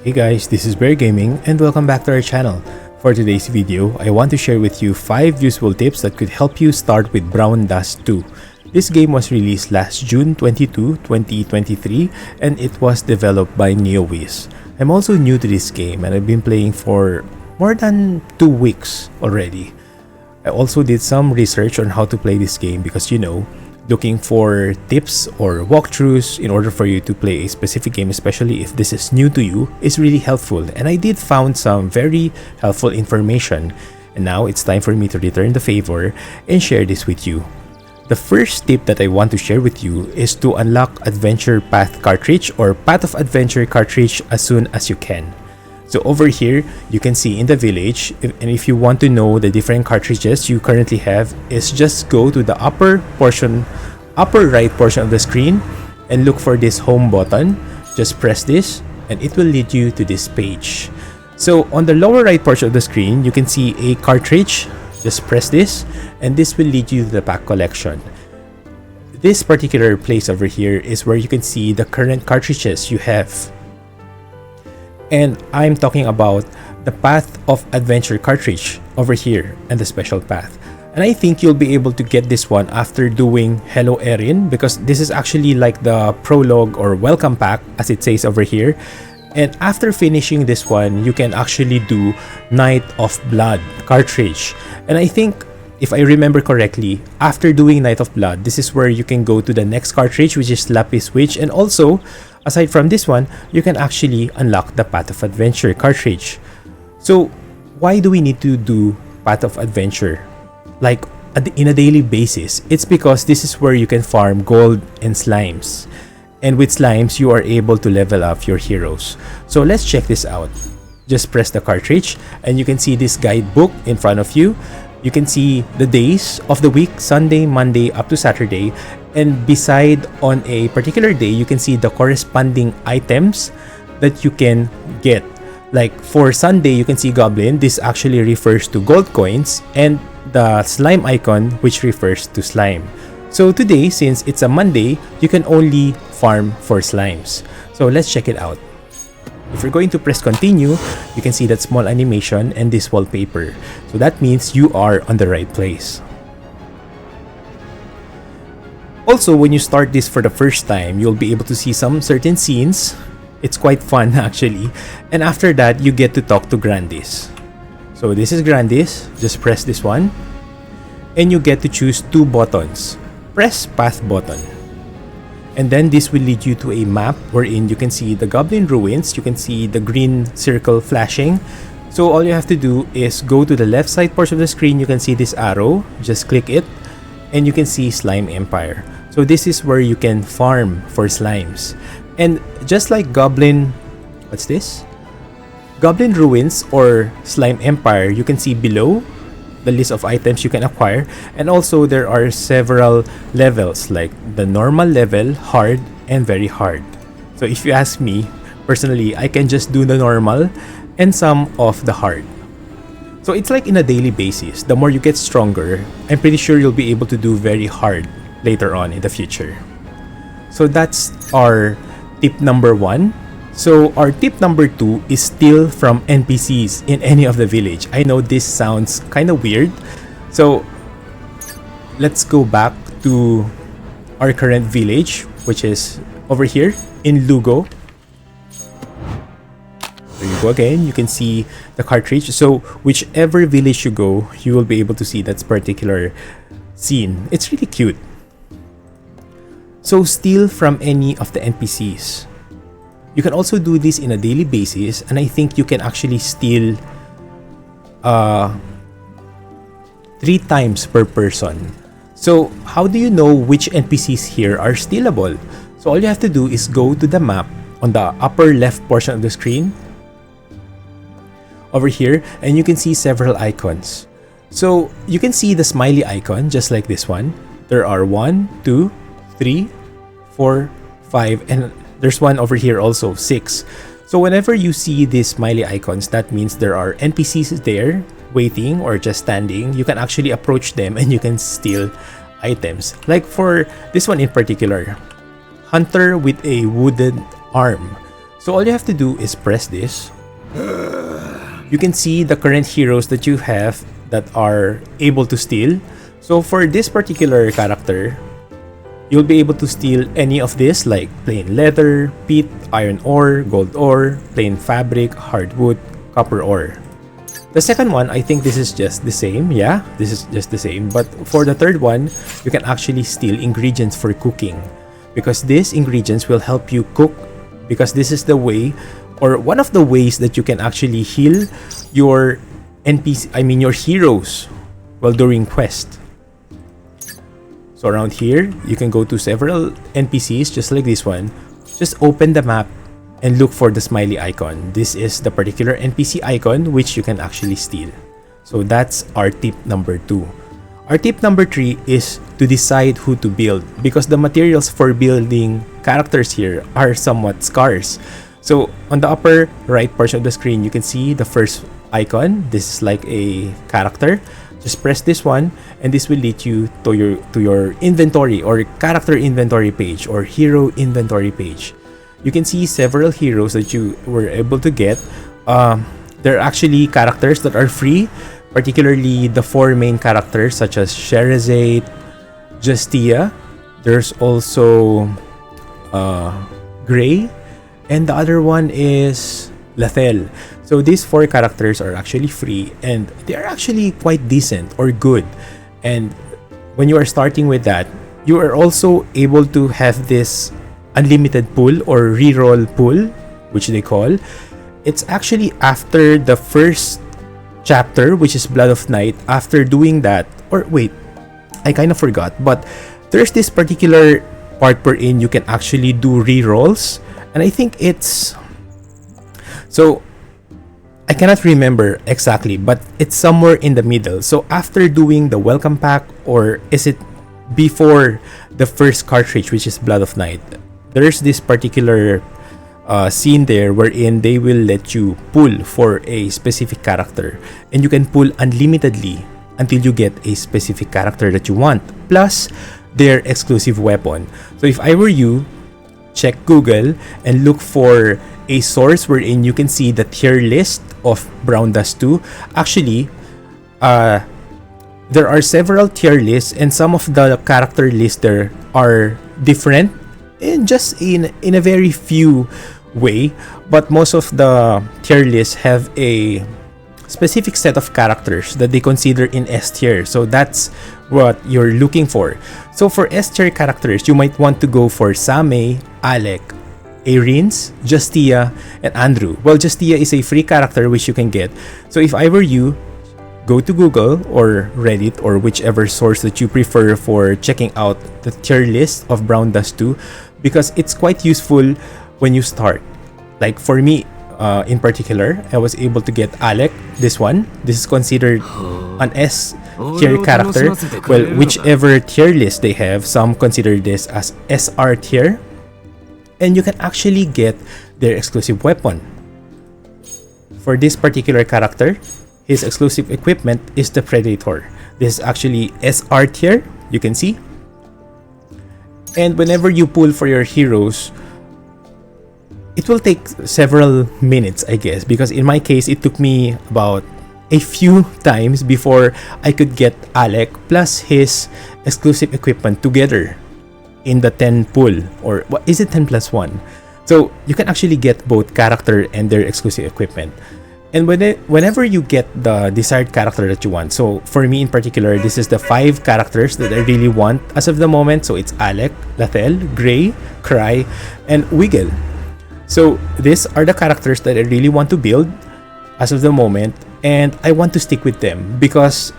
Hey guys, this is Bear Gaming and welcome back to our channel. For today's video, I want to share with you 5 useful tips that could help you start with Brown Dust 2. This game was released last June 22, 2023 and it was developed by NeoWiz. I'm also new to this game and I've been playing for more than 2 weeks already. I also did some research on how to play this game because looking for tips or walkthroughs in order for you to play a specific game, especially if this is new to you, is really helpful, and I did found some very helpful information, and now it's time for me to return the favor and share this with you. The first tip that I want to share with you is to unlock Adventure Path cartridge or Path of Adventure cartridge as soon as you can. So over here, you can see in the village, and if you want to know the different cartridges you currently have, is just go to the upper right portion of the screen and look for this home button. Just press this and it will lead you to this page. So on the lower right portion of the screen, you can see a cartridge. Just press this and this will lead you to the pack collection. This particular place over here is where you can see the current cartridges you have. And I'm talking about the Path of Adventure cartridge over here and the special path. And I think you'll be able to get this one after doing Hello Erin, because this is actually like the prologue or welcome pack as it says over here. And after finishing this one, you can actually do Night of Blood cartridge. And I think, if I remember correctly, after doing Night of Blood, this is where you can go to the next cartridge, which is Lapis Witch. And also, aside from this one, you can actually unlock the Path of Adventure cartridge. So, why do we need to do Path of Adventure? Like, in a daily basis? It's because this is where you can farm gold and slimes. And with slimes, you are able to level up your heroes. So, let's check this out. Just press the cartridge, and you can see this guidebook in front of you. You can see the days of the week, Sunday, Monday, up to Saturday. And beside on a particular day, you can see the corresponding items that you can get. Like for Sunday, you can see Goblin. This actually refers to gold coins. And the slime icon, which refers to slime. So today, since it's a Monday, you can only farm for slimes. So let's check it out. If you're going to press continue, you can see that small animation and this wallpaper. So that means you are on the right place. Also, when you start this for the first time, you'll be able to see some certain scenes. It's quite fun actually. And after that, you get to talk to Grandis. So this is Grandis. Just press this one. And you get to choose 2 buttons. Press Path button. And then this will lead you to a map wherein you can see the Goblin Ruins. You can see the green circle flashing. So all you have to do is go to the left side portion of the screen. You can see this arrow. Just click it. And you can see Slime Empire. So this is where you can farm for slimes. And just like Goblin... What's this? Goblin Ruins or Slime Empire, you can see below the list of items you can acquire, and also there are several levels like the normal level, hard, and very hard. So if you ask me, personally, I can just do the normal and some of the hard. So it's like in a daily basis, the more you get stronger, I'm pretty sure you'll be able to do very hard later on in the future. So that's our tip number 1. So our tip number 2 is steal from NPCs in any of the village. I know this sounds kind of weird. So let's go back to our current village, which is over here in Lugo. There you go again. You can see the cartridge. So whichever village you go, you will be able to see that particular scene. It's really cute. So steal from any of the NPCs. You can also do this in a daily basis, and I think you can actually steal 3 times per person. So how do you know which NPCs here are stealable? So all you have to do is go to the map on the upper left portion of the screen over here, and you can see several icons. So you can see the smiley icon just like this one. There are 1, 2, 3, 4, 5, and there's one over here also, 6. So whenever you see these smiley icons, that means there are NPCs there waiting or just standing. You can actually approach them and you can steal items. Like for this one in particular, Hunter with a wooden arm. So all you have to do is press this. You can see the current heroes that you have that are able to steal. So for this particular character, you'll be able to steal any of this like plain leather, peat, iron ore, gold ore, plain fabric, hardwood, copper ore. The second one, I think this is just the same. Yeah, this is just the same. But for the third one, you can actually steal ingredients for cooking, because these ingredients will help you cook, because this is the way, or one of the ways that you can actually heal your your heroes while during quest. So around here, you can go to several NPCs just like this one. Just open the map and look for the smiley icon. This is the particular NPC icon which you can actually steal. So that's our tip number 2. Our tip number 3 is to decide who to build, because the materials for building characters here are somewhat scarce. So on the upper right portion of the screen, you can see the first icon. This is like a character. Just press this one and this will lead you to your inventory or character inventory page or hero inventory page. You can see several heroes that you were able to get. There are actually characters that are free, particularly the 4 main characters such as Sherazade, Justia. There's also Gray, and the other one is Lathel. So these 4 characters are actually free and they are actually quite decent or good. And when you are starting with that, you are also able to have this unlimited pool or reroll pool, which they call. It's actually after the first chapter, which is Blood of Night. After doing that, or wait, I kind of forgot, but there's this particular part wherein you can actually do rerolls, and I think it's, so I cannot remember exactly, but it's somewhere in the middle. So after doing the welcome pack, or is it before the first cartridge, which is Blood of Night, there's this particular scene there wherein they will let you pull for a specific character, and you can pull unlimitedly until you get a specific character that you want, plus their exclusive weapon. So if I were you, check Google and look for a source wherein you can see the tier list of Brown Dust 2. Actually, there are several tier lists, and some of the character lists there are different in just in a very few way, but most of the tier lists have a specific set of characters that they consider in S tier. So that's what you're looking for. So for S tier characters, you might want to go for Same, Alec, Aerins, Justia, and Andrew. Well, Justia is a free character which you can get. So if I were you, go to Google or Reddit or whichever source that you prefer for checking out the tier list of Brown Dust 2, because it's quite useful when you start. Like for me, in particular, I was able to get Alec, this one. This is considered an S tier character. Well, whichever tier list they have, some consider this as SR tier. And you can actually get their exclusive weapon. For this particular character, his exclusive equipment is the Predator. This is actually SR tier, you can see. And whenever you pull for your heroes, it will take several minutes, I guess, because in my case, it took me about a few times before I could get Alec plus his exclusive equipment together in the 10 pull, or what is it, 10 plus 1? So you can actually get both character and their exclusive equipment. And whenever you get the desired character that you want, so for me in particular, this is the 5 characters that I really want as of the moment. So it's Alec, Lathel, Gray, Cry, and Wiggle. So these are the characters that I really want to build as of the moment, and I want to stick with them because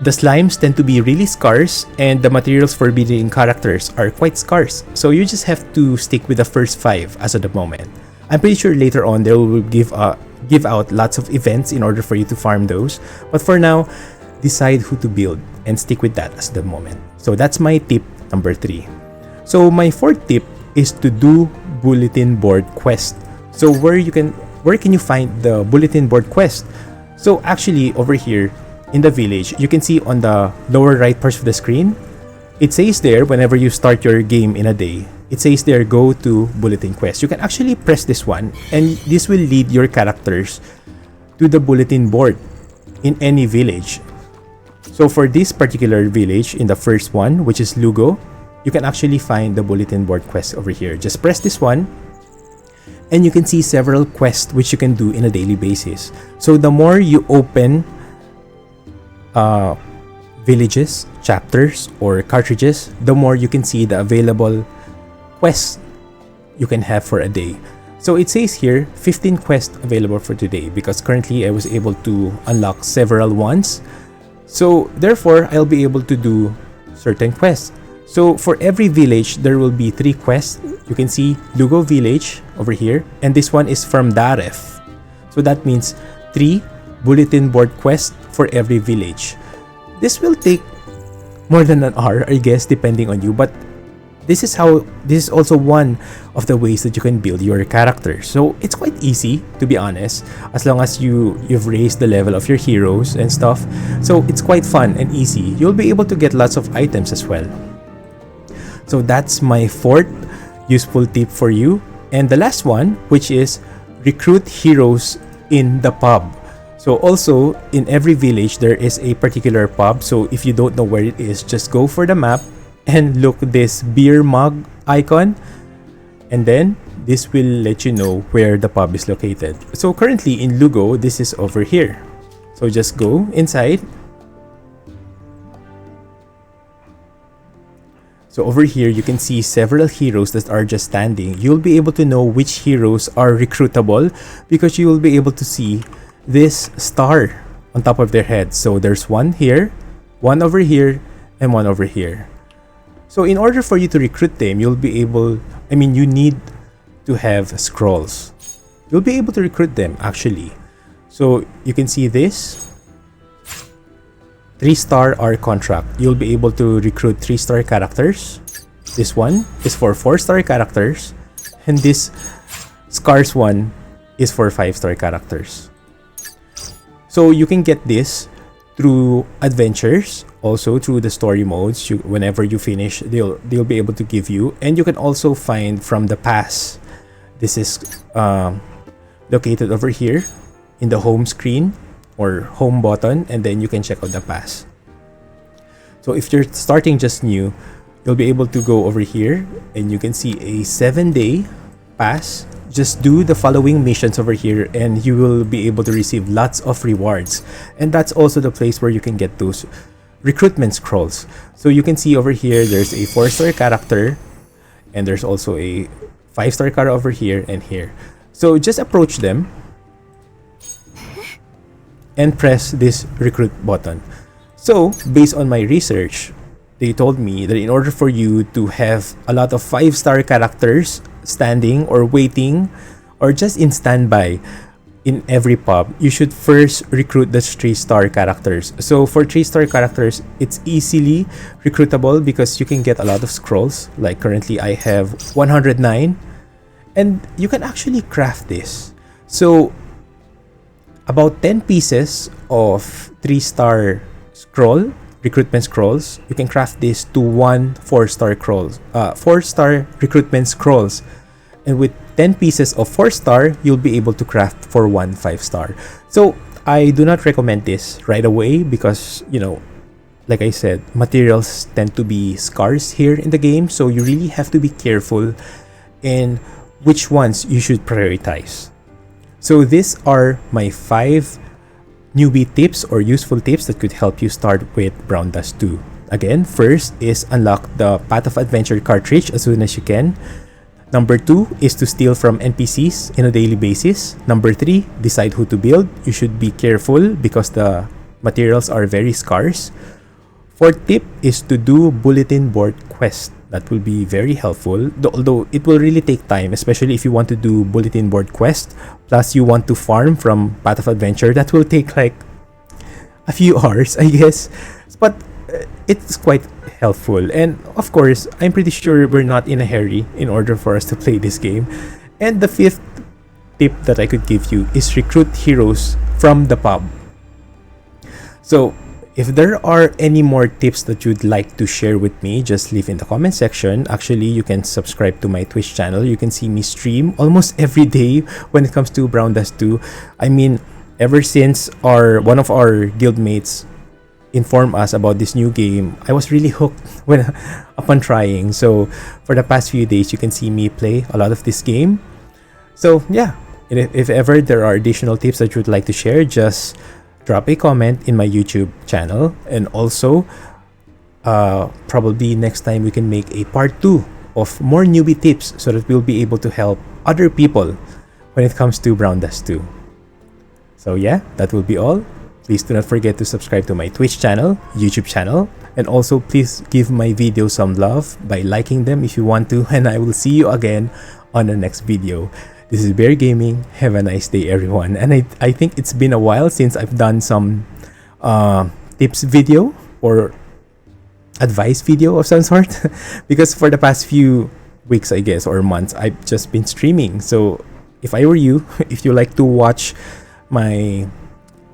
the slimes tend to be really scarce and the materials for building characters are quite scarce. So you just have to stick with the first 5 as of the moment. I'm pretty sure later on they will give out lots of events in order for you to farm those. But for now, decide who to build and stick with that as the moment. So that's my tip number 3. So my 4th tip is to do bulletin board quest. So where can you find the bulletin board quest? So actually over here in the village, you can see on the lower right part of the screen, it says there whenever you start your game in a day, it says there, go to Bulletin quest. You can actually press this one, and this will lead your characters to the bulletin board in any village. So for this particular village, in the first one, which is Lugo, you can actually find the bulletin board quest over here. Just press this one, and you can see several quests which you can do in a daily basis. So the more you open villages, chapters, or cartridges, the more you can see the available quests you can have for a day. So it says here 15 quests available for today, because currently I was able to unlock several ones. So therefore I'll be able to do certain quests. So for every village there will be 3 quests. You can see Lugo village over here, and this one is from Daref. So that means 3 bulletin board quests for every village. This will take more than an hour, I guess, depending on you, but this is also one of the ways that you can build your character. So it's quite easy, to be honest, as long as you've raised the level of your heroes and stuff. So it's quite fun and easy. You'll be able to get lots of items as well. So that's my 4th useful tip for you. And the last one, which is recruit heroes in the pub. So also in every village there is a particular pub. So if you don't know where it is, just go for the map and look this beer mug icon, and then this will let you know where the pub is located. So currently in Lugo, this is over here. So just go inside. So over here you can see several heroes that are just standing. You'll be able to know which heroes are recruitable because you will be able to see this star on top of their head. So there's one here, one over here, and one over here. So in order for you to recruit them, you need to have scrolls. You'll be able to recruit them actually. So you can see this 3-star art contract. You'll be able to recruit 3-star characters. This one is for 4-star characters, and this Scars one is for 5-star characters. So you can get this through adventures, also through the story modes. Whenever you finish, they'll be able to give you, and you can also find from the pass. This is located over here in the home screen or home button, and then you can check out the pass. So if you're starting just new, you'll be able to go over here and you can see a 7-day pass. Just do the following missions over here and you will be able to receive lots of rewards. And that's also the place where you can get those recruitment scrolls. So you can see over here there's a 4-star character, and there's also a 5-star character over here and here. So just approach them and press this recruit button. So based on my research, they told me that in order for you to have a lot of 5-star characters standing or waiting or just in standby in every pub, you should first recruit the 3-star characters. So for 3-star characters, it's easily recruitable because you can get a lot of scrolls. Like currently I have 109, and you can actually craft this. So about 10 pieces of 3-star scroll, recruitment scrolls, you can craft this to 1 4-star scrolls, 4-star recruitment scrolls. And with 10 pieces of 4-star, you'll be able to craft for 1 5-star. So I do not recommend this right away because, like I said, materials tend to be scarce here in the game. So you really have to be careful in which ones you should prioritize. So these are my 5 newbie tips or useful tips that could help you start with Brown Dust 2. Again, first is unlock the Path of Adventure cartridge as soon as you can. Number 2 is to steal from NPCs in a daily basis. Number 3, decide who to build. You should be careful because the materials are very scarce. 4th tip is to do bulletin board quest. That will be very helpful, although it will really take time, especially if you want to do bulletin board quest, plus you want to farm from Path of Adventure. That will take like a few hours, I guess, but it's quite helpful. And of course, I'm pretty sure we're not in a hurry in order for us to play this game. And the 5th tip that I could give you is recruit heroes from the pub. So If there are any more tips that you'd like to share with me, just leave in the comment section. Actually, you can subscribe to my Twitch channel. You can see me stream almost every day when it comes to Brown Dust 2. I mean, ever since one of our guildmates informed us about this new game, I was really hooked when upon trying. So for the past few days, you can see me play a lot of this game. So yeah, if ever there are additional tips that you'd like to share, just drop a comment in my YouTube channel. And also probably next time we can make a part 2 of more newbie tips so that we'll be able to help other people when it comes to Brown Dust 2. So yeah, that will be all. Please do not forget to subscribe to my Twitch channel, YouTube channel, and also please give my videos some love by liking them if you want to, and I will see you again on the next video. This is Bear Gaming. Have a nice day, everyone. And I think it's been a while since I've done some tips video or advice video of some sort because for the past few weeks, I guess, or months, I've just been streaming. So if I were you, if you like to watch my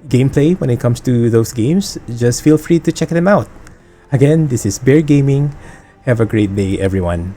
gameplay when it comes to those games, just feel free to check them out. Again, this is Bear Gaming. Have a great day, everyone.